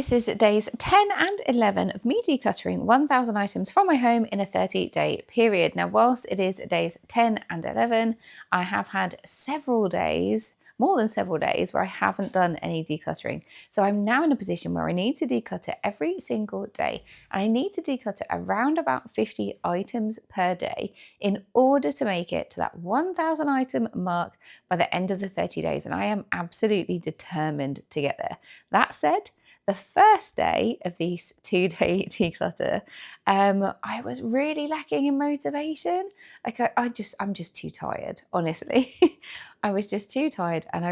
This is days 10 and 11 of me decluttering 1,000 items from my home in a 30-day period. Now, whilst it is days 10 and 11, I have had several days, more than several days, where I haven't done any decluttering. So I'm now in a position where I need to declutter every single day. And I need to declutter around about 50 items per day in order to make it to that 1,000 item mark by the end of the 30 days. And I am absolutely determined to get there. That said, the first day of these 2-day declutter, I was really lacking in motivation. Like I'm just too tired, honestly. I was just too tired, and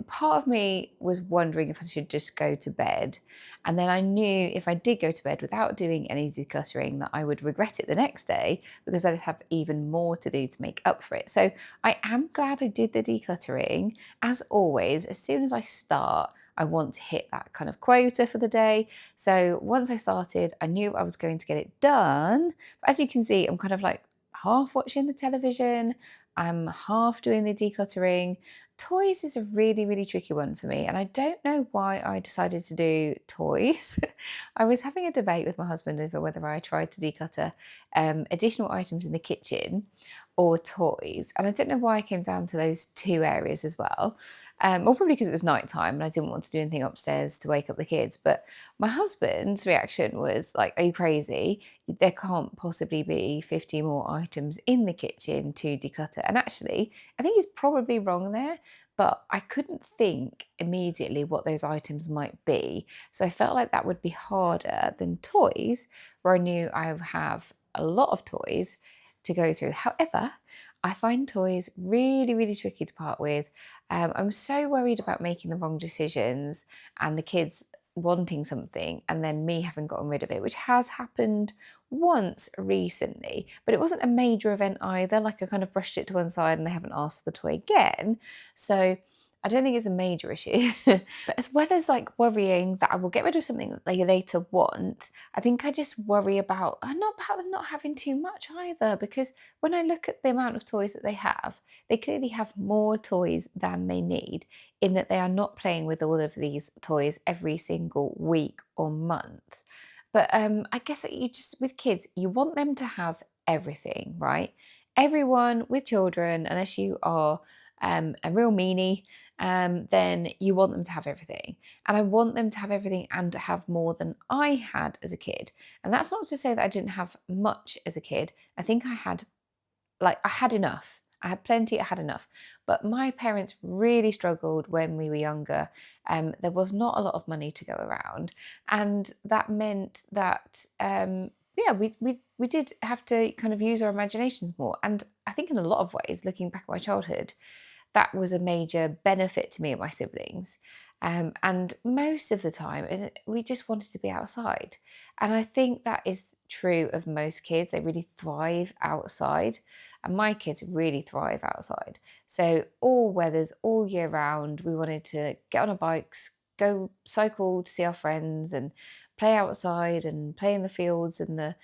part of me was wondering if I should just go to bed. And then I knew if I did go to bed without doing any decluttering, that I would regret it the next day because I'd have even more to do to make up for it. So I am glad I did the decluttering. As always, as soon as I start, I want to hit that kind of quota for the day. So once I started, I knew I was going to get it done. But as you can see, I'm kind of like half watching the television, I'm half doing the decluttering. Toys is a really, really tricky one for me. And I don't know why I decided to do toys. I was having a debate with my husband over whether I tried to declutter additional items in the kitchen or toys. And I don't know why I came down to those two areas as well. Or probably because it was nighttime and I didn't want to do anything upstairs to wake up the kids. But my husband's reaction was like, "Are you crazy? There can't possibly be 50 more items in the kitchen to declutter." And actually, I think he's probably wrong there, but I couldn't think immediately what those items might be. So I felt like that would be harder than toys, where I knew I would have a lot of toys to go through. However, I find toys really, really tricky to part with. I'm so worried about making the wrong decisions and the kids wanting something and then me having gotten rid of it, which has happened once recently, but it wasn't a major event either. Like I kind of brushed it to one side and they haven't asked for the toy again. So I don't think it's a major issue. But as well as like worrying that I will get rid of something that they later want, I think I just worry about not about them not having too much either. Because when I look at the amount of toys that they clearly have more toys than they need, in that they are not playing with all of these toys every single week or month. But I guess that you just with kids, you want them to have everything, right? Everyone with children, unless you are a real meanie, then you want them to have everything. And I want them to have everything and to have more than I had as a kid. And that's not to say that I didn't have much as a kid. I think I had enough. I had plenty, I had enough. But my parents really struggled when we were younger. There was not a lot of money to go around. And that meant that, yeah, we did have to kind of use our imaginations more. And I think in a lot of ways, looking back at my childhood, that was a major benefit to me and my siblings. And most of the time, we just wanted to be outside. And I think that is true of most kids. They really thrive outside. And my kids really thrive outside. So, all weathers, all year round, we wanted to get on our bikes, go cycle to see our friends, and play outside and play in the fields and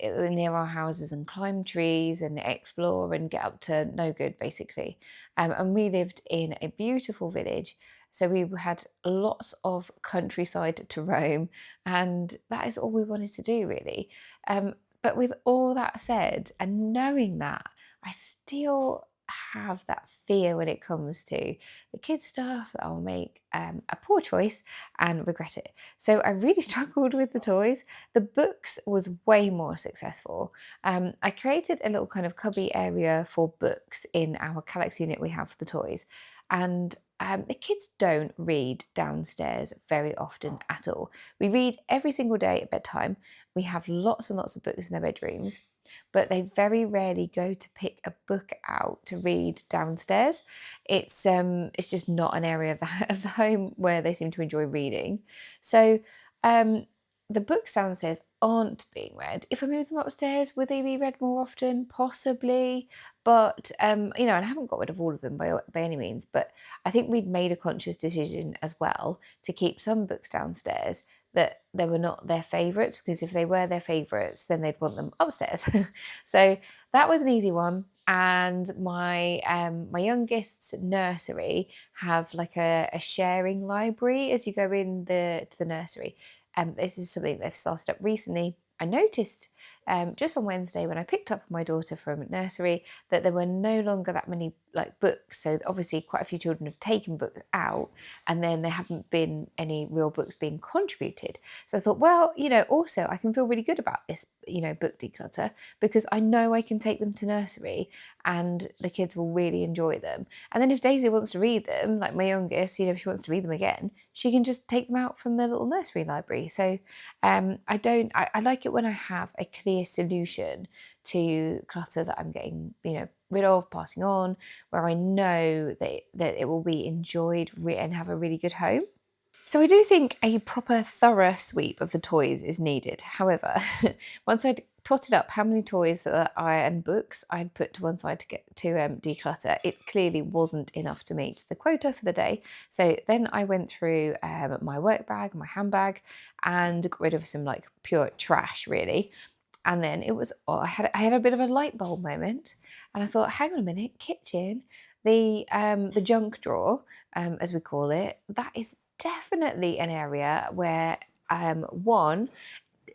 near our houses and climb trees and explore and get up to no good basically. And we lived in a beautiful village, so we had lots of countryside to roam, and that is all we wanted to do really. But with all that said, and knowing that, I still have that fear when it comes to the kids stuff that I'll make a poor choice and regret it. So I really struggled with the toys. The books was way more successful. I created a little kind of cubby area for books in our Kallax unit we have for the toys. And the kids don't read downstairs very often at all. We read every single day at bedtime. We have lots and lots of books in their bedrooms, but they very rarely go to pick a book out to read downstairs. It's just not an area of the home where they seem to enjoy reading. So um, the books downstairs aren't being read. If I move them upstairs, would they be read more often? Possibly, but and I haven't got rid of all of them by any means. But I think we'd made a conscious decision as well to keep some books downstairs that they were not their favourites, because if they were their favourites, then they'd want them upstairs. So that was an easy one. and my youngest's nursery have like a sharing library as you go in to the nursery. This is something they've started up recently. I noticed just on Wednesday when I picked up my daughter from nursery that there were no longer that many like books. So obviously quite a few children have taken books out, and then there haven't been any real books being contributed. So I thought, well, also I can feel really good about this, book declutter, because I know I can take them to nursery and the kids will really enjoy them. And then if Daisy wants to read them, like my youngest, if she wants to read them again, she can just take them out from the little nursery library. So I like it when I have a clear solution to clutter that I'm getting, rid of, passing on, where I know that it will be enjoyed and have a really good home. So I do think a proper thorough sweep of the toys is needed. However, once I'd totted up how many toys and books I'd put to one side to get to declutter, it clearly wasn't enough to meet the quota for the day. So then I went through my work bag, my handbag, and got rid of some like pure trash, really. And then I had a bit of a light bulb moment, and I thought, hang on a minute, kitchen, the junk drawer, as we call it, that is definitely an area where one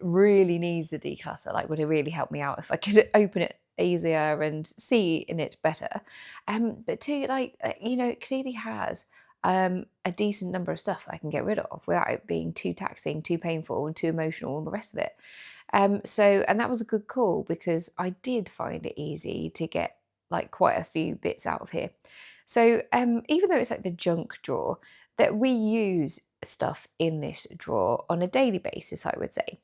really needs a declutter. Like, would it really help me out if I could open it easier and see in it better? But two, like it clearly has a decent number of stuff I can get rid of without it being too taxing, too painful, and too emotional, and the rest of it. And that was a good call because I did find it easy to get like quite a few bits out of here. So even though it's like the junk drawer, that we use stuff in this drawer on a daily basis, I would say.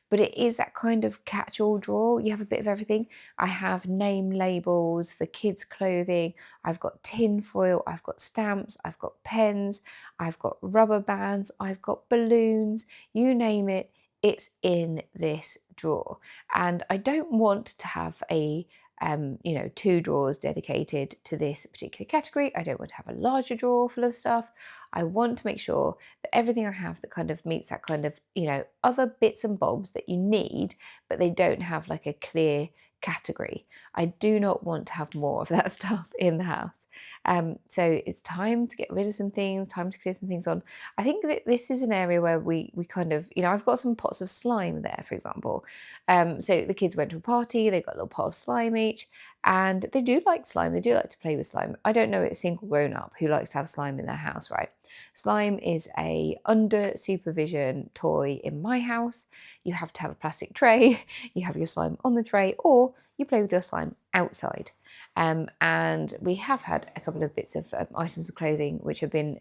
But it is that kind of catch-all drawer. You have a bit of everything. I have name labels for kids' clothing. I've got tin foil. I've got stamps. I've got pens. I've got rubber bands. I've got balloons. You name it, it's in this drawer. And I don't want to have two drawers dedicated to this particular category. I don't want to have a larger drawer full of stuff. I want to make sure that everything I have that kind of meets that kind of, other bits and bobs that you need, but they don't have like a clear category. I do not want to have more of that stuff in the house. So it's time to get rid of some things, time to clear some things on. I think that this is an area where we kind of, I've got some pots of slime there, for example. So the kids went to a party, they got a little pot of slime each, and they do like slime. They do like to play with slime. I don't know a single grown up who likes to have slime in their house, right? Slime is a under supervision toy in my house. You have to have a plastic tray, you have your slime on the tray, or you play with your slime outside. And we have had a couple of bits of items of clothing which have been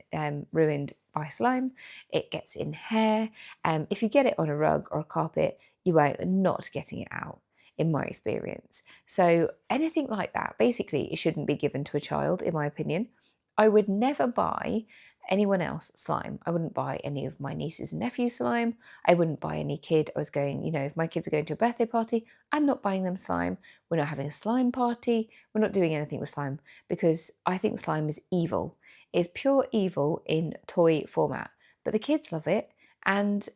ruined by slime. It gets in hair. If you get it on a rug or a carpet, you are not getting it out, in my experience. So anything like that, basically, it shouldn't be given to a child, in my opinion. I would never buy anyone else slime. I wouldn't buy any of my nieces and nephews slime. I wouldn't buy any kid. I was going, if my kids are going to a birthday party, I'm not buying them slime. We're not having a slime party. We're not doing anything with slime because I think slime is evil. It's pure evil in toy format. But the kids love it, and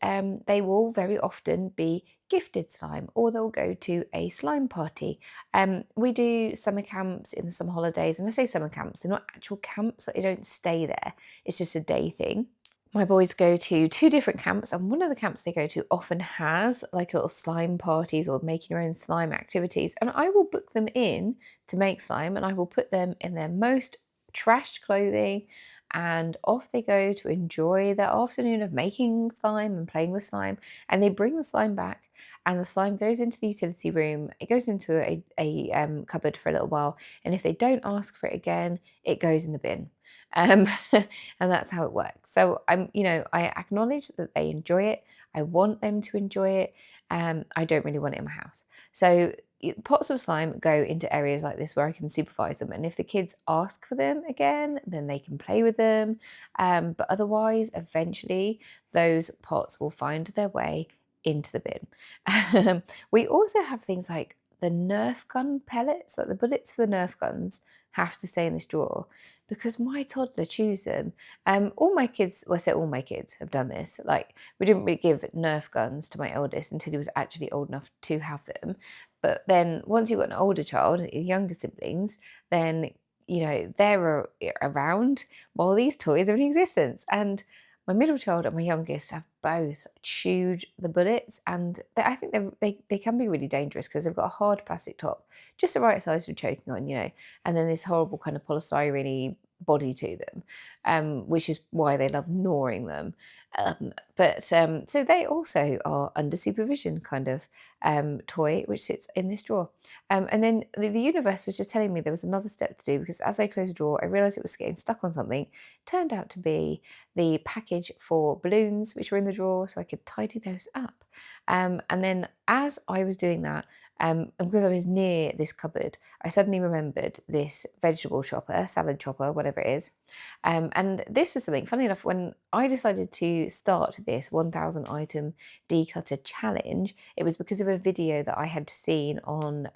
they will very often be gifted slime, or they'll go to a slime party. We do summer camps in the summer holidays, and I say summer camps, they're not actual camps, like they don't stay there, it's just a day thing. My boys go to two different camps, and one of the camps they go to often has like little slime parties or making your own slime activities. And I will book them in to make slime, and I will put them in their most trashed clothing, and off they go to enjoy their afternoon of making slime and playing with slime. And they bring the slime back, and the slime goes into the utility room. It goes into a cupboard for a little while, and if they don't ask for it again, it goes in the bin. Um, and that's how it works. So I acknowledge that they enjoy it. I want them to enjoy it. I don't really want it in my house. So pots of slime go into areas like this where I can supervise them. And if the kids ask for them again, then they can play with them. But otherwise, eventually, those pots will find their way into the bin. We also have things like the Nerf gun pellets, like the bullets for the Nerf guns have to stay in this drawer. because my toddler chews them. All my kids, well, I say all my kids have done this. Like, we didn't really give Nerf guns to my eldest until he was actually old enough to have them. But then once you've got an older child, younger siblings, then they're around while these toys are in existence. And my middle child and my youngest have both chewed the bullets, and I think they can be really dangerous because they've got a hard plastic top, just the right size for choking on, and then this horrible kind of polystyrene body to them, which is why they love gnawing them. But so they also are under supervision kind of toy, which sits in this drawer. And then the universe was just telling me there was another step to do, because as I closed the drawer, I realized it was getting stuck on something. Turned out to be the package for balloons, which were in the drawer, so I could tidy those up. And then as I was doing that, and because I was near this cupboard, I suddenly remembered this vegetable chopper, salad chopper, whatever it is. And this was something, funny enough, when I decided to start this 1000 item declutter challenge, it was because of a video that I had seen on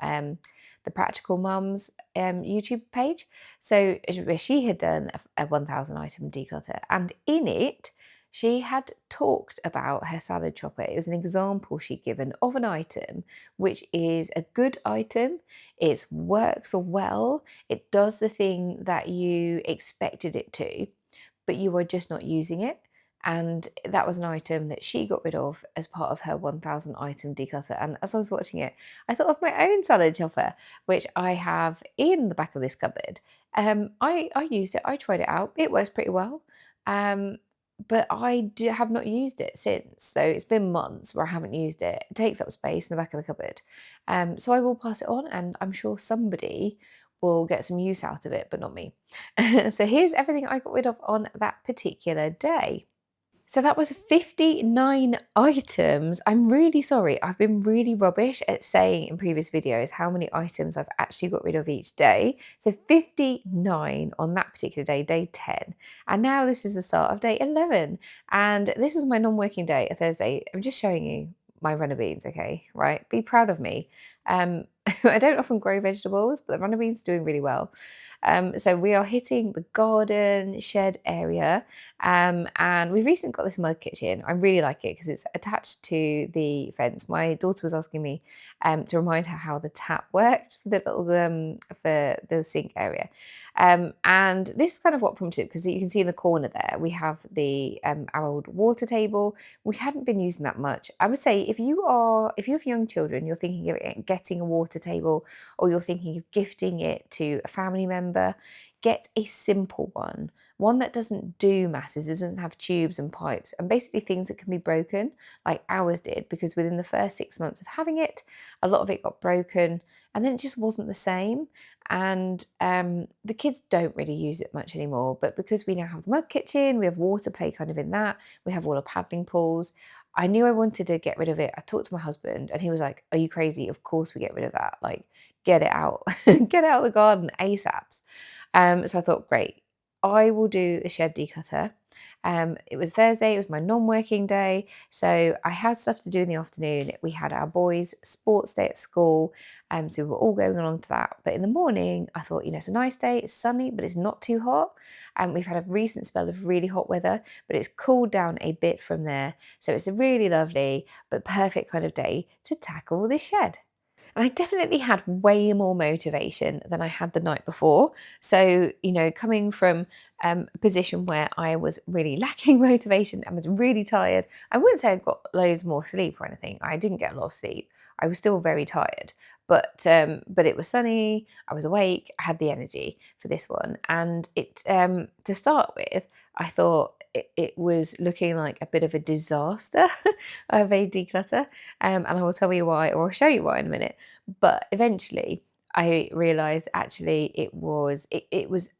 the Practical Mums YouTube page. So where she had done a 1000 item declutter, and in it, she had talked about her salad chopper. It was an example she'd given of an item which is a good item. It works well. It does the thing that you expected it to, but you were just not using it. And that was an item that she got rid of as part of her 1000 item declutter. And as I was watching it, I thought of my own salad chopper, which I have in the back of this cupboard. I used it, I tried it out, it works pretty well. Um, but have not used it since. So it's been months where I haven't used it. It takes up space in the back of the cupboard. So I will pass it on, and I'm sure somebody will get some use out of it, but not me. So here's everything I got rid of on that particular day. So that was 59 items. I'm really sorry. I've been really rubbish at saying in previous videos how many items I've actually got rid of each day. So 59 on that particular day, day 10. And now this is the start of day 11. And this was my non-working day, a Thursday. I'm just showing you my runner beans, okay? Right? Be proud of me. I don't often grow vegetables, but the runner beans are doing really well. So we are hitting the garden shed area, and we've recently got this mud kitchen. I really like it because it's attached to the fence. My daughter was asking me to remind her how the tap worked for the little for the sink area, and this is kind of what prompted it, because you can see in the corner there we have the our old water table. We hadn't been using that much. I would say if you have young children, you're thinking of getting a water table, or you're thinking of gifting it to a family member, get a simple one that doesn't do masses, doesn't have tubes and pipes, and basically things that can be broken, like ours did, because within the first 6 months of having it, a lot of it got broken, and then it just wasn't the same. And the kids don't really use it much anymore, but because we now have the mud kitchen, we have water play kind of in that, we have all the paddling pools. I knew I wanted to get rid of it. I talked to my husband and he was like, "Are you crazy? Of course we get rid of that. Like, get it out, get it out of the garden ASAP." So I thought, great, I will do the shed declutter. It was Thursday, it was my non-working day. So I had stuff to do in the afternoon. We had our boys' sports day at school. So we were all going along to that. But in the morning, I thought, it's a nice day, it's sunny, but it's not too hot. And we've had a recent spell of really hot weather, but it's cooled down a bit from there. So it's a really lovely but perfect kind of day to tackle this shed. And I definitely had way more motivation than I had the night before. So, coming from a position where I was really lacking motivation and was really tired, I wouldn't say I got loads more sleep or anything. I didn't get a lot of sleep. I was still very tired, but it was sunny. I was awake. I had the energy for this one, and to start with, I thought it was looking like a bit of a disaster of a declutter, and I will tell you why, or I'll show you why in a minute. But eventually, I realised actually it was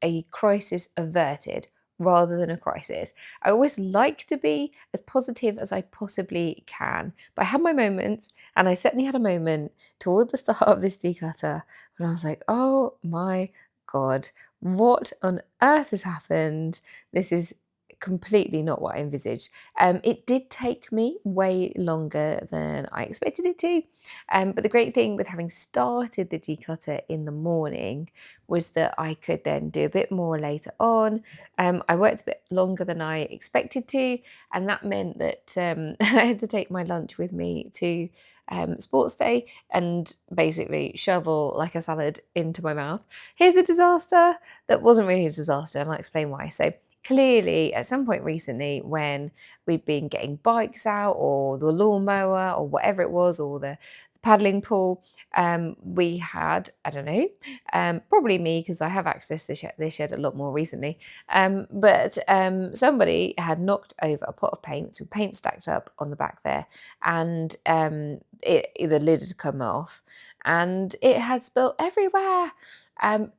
a crisis averted rather than a crisis. I always like to be as positive as I possibly can, but I had my moments, and I certainly had a moment toward the start of this declutter when I was like, "Oh my God, what on earth has happened? This is completely not what I envisaged. It did take me way longer than I expected it to. But the great thing with having started the declutter in the morning was that I could then do a bit more later on. I worked a bit longer than I expected to, and that meant that I had to take my lunch with me to sports day and basically shovel like a salad into my mouth. Here's a disaster that wasn't really a disaster, and I'll explain why. So clearly, at some point recently, when we'd been getting bikes out, or the lawnmower, or whatever it was, or the paddling pool, we had, I don't know, probably me because I have accessed the shed a lot more recently. But somebody had knocked over a pot of paint, so paint stacked up on the back there, and the lid had come off, and it had spilt everywhere.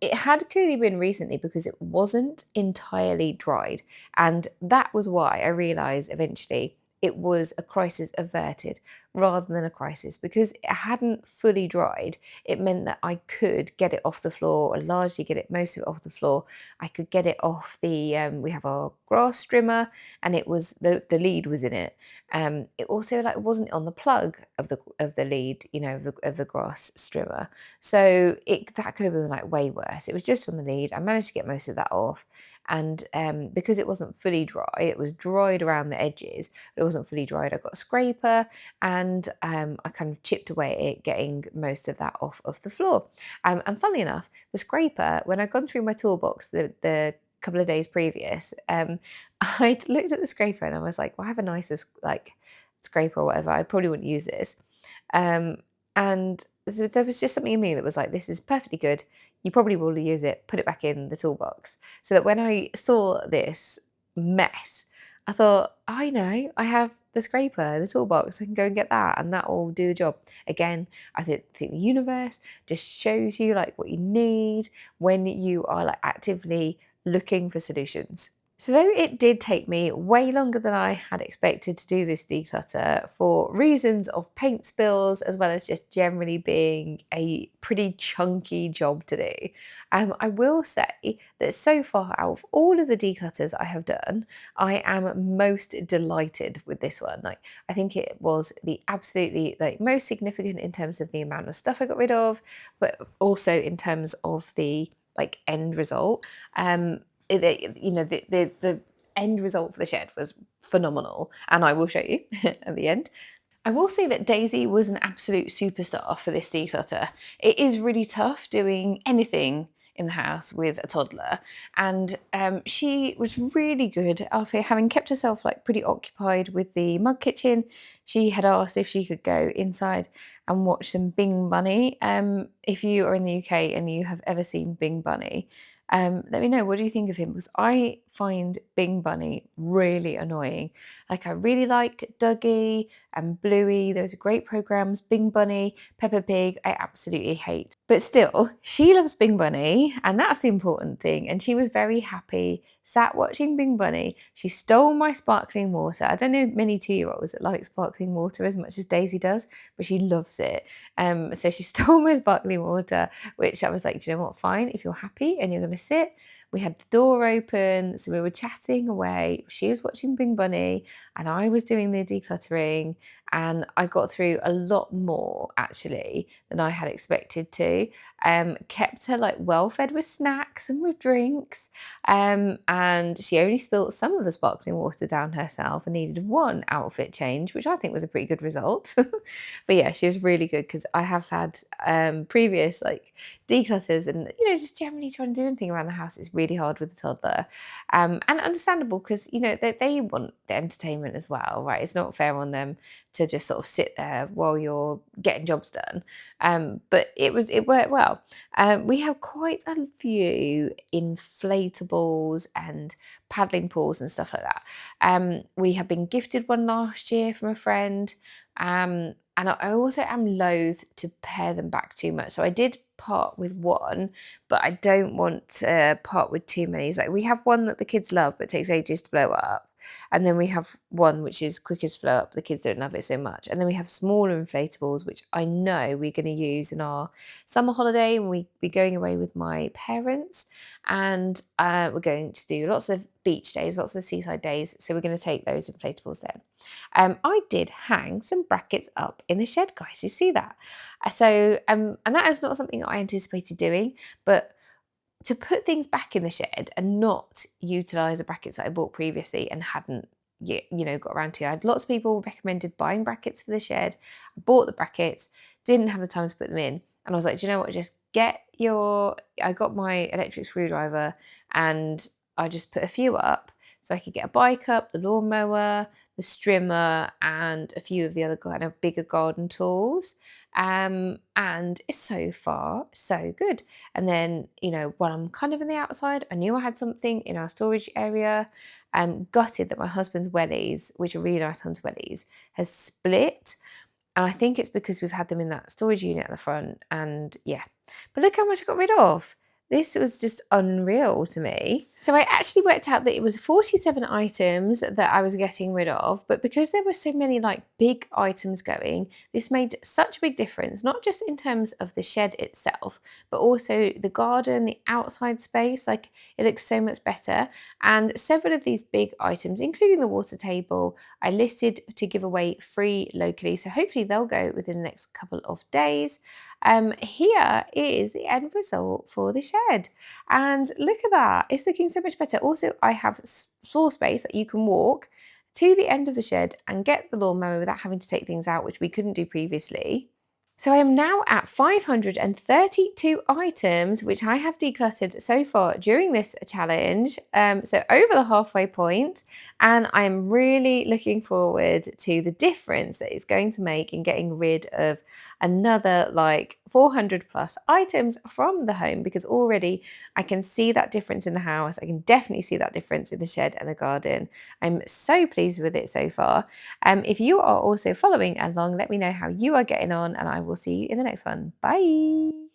It had clearly been recently because it wasn't entirely dried, and that was why I realised eventually it was a crisis averted rather than a crisis, because it hadn't fully dried. It meant that I could get it off the floor, or largely get it, most of it off the floor. I could get it off the we have our grass trimmer, and it was the lead was in it. It also like wasn't on the plug of the lead, of the grass trimmer. So that could have been like way worse. It was just on the lead. I managed to get most of that off. And because it wasn't fully dry, it was dried around the edges, but it wasn't fully dried. I got a scraper, and I kind of chipped away at it, getting most of that off of the floor. And funnily enough, the scraper, when I'd gone through my toolbox the couple of days previous, I'd looked at the scraper and I was like, well, I have a nicer like scraper or whatever. I probably wouldn't use this. Um, and so there was just something in me that was like, this is perfectly good. You probably will use it, put it back in the toolbox. So that when I saw this mess, I thought, I know, I have the scraper, the toolbox, I can go and get that, and that will do the job. Again, I think the universe just shows you like what you need when you are like actively looking for solutions. So though it did take me way longer than I had expected to do this declutter for reasons of paint spills, as well as just generally being a pretty chunky job to do, I will say that so far out of all of the declutters I have done, I am most delighted with this one. Like, I think it was the absolutely like most significant in terms of the amount of stuff I got rid of, but also in terms of the like end result. The end result for the shed was phenomenal, and I will show you at the end. I will say that Daisy was an absolute superstar for this declutter. It is really tough doing anything in the house with a toddler, and she was really good after having kept herself like pretty occupied with the mug kitchen. She had asked if she could go inside and watch some Bing Bunny. If you are in the UK and you have ever seen Bing Bunny, let me know, what do you think of him? Because I find Bing Bunny really annoying. Like, I really like Dougie and Bluey. Those are great programs. Bing Bunny, Peppa Pig, I absolutely hate. But still, she loves Bing Bunny, and that's the important thing. And she was very happy, sat watching Bing Bunny. She stole my sparkling water. I don't know many 2-year-olds that like sparkling water as much as Daisy does, but she loves it. So she stole my sparkling water, which I was like, do you know what? Fine, if you're happy and you're going to sit. We had the door open, so we were chatting away. She was watching Bing Bunny, and I was doing the decluttering, and I got through a lot more actually than I had expected to. Kept her like well fed with snacks and with drinks, and she only spilt some of the sparkling water down herself and needed one outfit change, which I think was a pretty good result. But yeah, she was really good because I have had previous like declutters, and just generally trying to do anything around the house is really hard with a toddler, and understandable because they want the entertainment as well, right? It's not fair on them to just sort of sit there while you're getting jobs done. But it worked well. We have quite a few inflatables and paddling pools and stuff like that. We have been gifted one last year from a friend. And I also am loath to pair them back too much. So I did part with one, but I don't want to part with too many. It's like we have one that the kids love, but takes ages to blow up. And then we have one which is quickest blow up. The kids don't love it so much. And then we have smaller inflatables, which I know we're going to use in our summer holiday when we're going away with my parents. And we're going to do lots of beach days, lots of seaside days. So we're going to take those inflatables then. I did hang some brackets up in the shed, guys. You see that? And that is not something I anticipated doing, but to put things back in the shed and not utilize the brackets that I bought previously and hadn't yet, got around to. I had lots of people recommended buying brackets for the shed. I bought the brackets, didn't have the time to put them in. And I was like, do you know what? I got my electric screwdriver and I just put a few up so I could get a bike up, the lawnmower, the strimmer, and a few of the other kind of bigger garden tools. And it's so far so good. And then, while I'm kind of in the outside, I knew I had something in our storage area. Gutted that my husband's wellies, which are really nice hunter wellies, has split. And I think it's because we've had them in that storage unit at the front. And yeah, but look how much I got rid of. This was just unreal to me. So I actually worked out that it was 47 items that I was getting rid of, but because there were so many like big items going, this made such a big difference, not just in terms of the shed itself, but also the garden, the outside space, like it looks so much better. And several of these big items, including the water table, I listed to give away free locally. So hopefully they'll go within the next couple of days. Here is the end result for the shed. And look at that, it's looking so much better. Also, I have floor space that you can walk to the end of the shed and get the lawnmower without having to take things out, which we couldn't do previously. So I am now at 532 items, which I have decluttered so far during this challenge. So over the halfway point, and I am really looking forward to the difference that it's going to make in getting rid of another like 400 plus items from the home, because already I can see that difference in the house. I can definitely see that difference in the shed and the garden. I'm so pleased with it so far. If you are also following along, let me know how you are getting on, and I will see you in the next one. Bye.